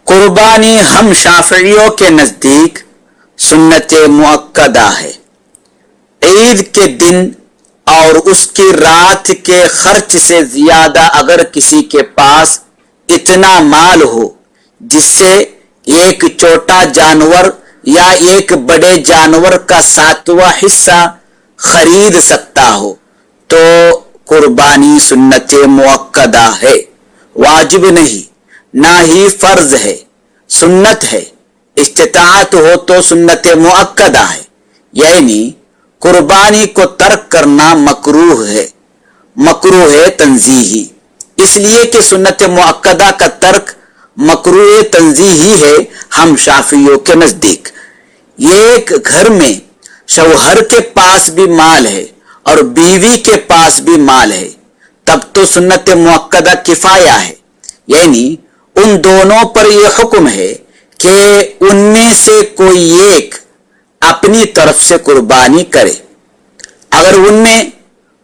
कुर्बानी हम शाफियों के नजदीक सुन्नत मुअक्कदा है। ईद के दिन और उसकी रात के खर्च से ज्यादा अगर किसी के पास इतना माल हो जिससे एक छोटा जानवर या एक बड़े जानवर का 7वां हिस्सा खरीद सकता हो तो कुर्बानी सुन्नत मुअक्कदा है, वाजिब नहीं, ना ही फर्ज है, सुन्नत है। इस्तिताअत हो तो सुन्नत मुअक्कदा है, यानी कुर्बानी को तर्क करना मकरूह है तंजीही। इसलिए कि सुन्नत मुअक्कदा का तर्क मकरूह तंजीही है हम शाफियों के नजदीक। ये एक घर में शौहर के पास भी माल है और बीवी के पास भी माल है, तब तो सुन्नत मुअक्कदा किफाया है, यानी उन दोनों पर यह हुक्म है कि उनमें से कोई एक अपनी तरफ से कुर्बानी करे। अगर उनमें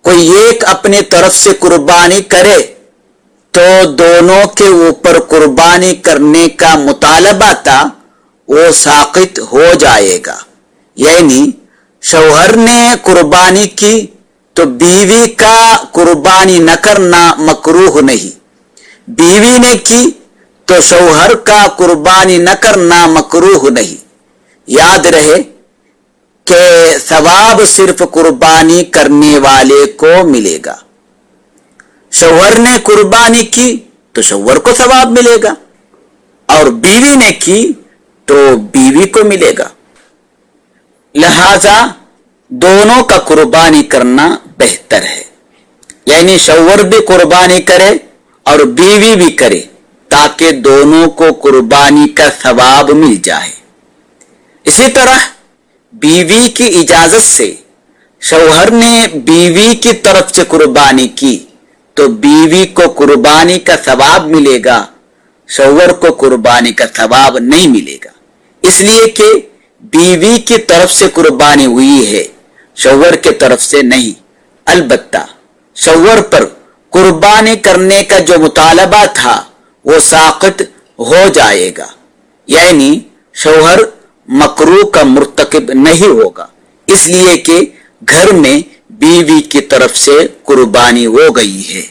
कोई एक अपनी तरफ से कुर्बानी करे तो दोनों के ऊपर कुर्बानी करने का मुतालबा था वो साकित हो जाएगा। यानी शौहर ने कुर्बानी की तो बीवी का कुर्बानी न करना मकरूह नहीं, बीवी ने की तो शौहर का कुर्बानी न करना मकरूह नहीं। याद रहे कि सवाब सिर्फ कुर्बानी करने वाले को मिलेगा। शौहर ने कुर्बानी की तो शौहर को सवाब मिलेगा और बीवी ने की तो बीवी को मिलेगा। लिहाजा दोनों का कुर्बानी करना बेहतर है, यानी शौहर भी कुर्बानी करे और बीवी भी करे ताकि दोनों को कुर्बानी का सवाब मिल जाए। इसी तरह बीवी की इजाजत से शौहर ने बीवी की तरफ से कुर्बानी की तो बीवी को कुर्बानी का सवाब मिलेगा, शौहर को कुर्बानी का सवाब नहीं मिलेगा। इसलिए कि बीवी की तरफ से कुर्बानी हुई है, शौहर के तरफ से नहीं। अलबत्ता शौहर पर कुर्बानी करने का जो मुतालबा था वो साक़ित हो जाएगा, यानी शौहर मकरूह का मुर्तकिब नहीं होगा, इसलिए कि घर में बीवी की तरफ से कुर्बानी हो गई है।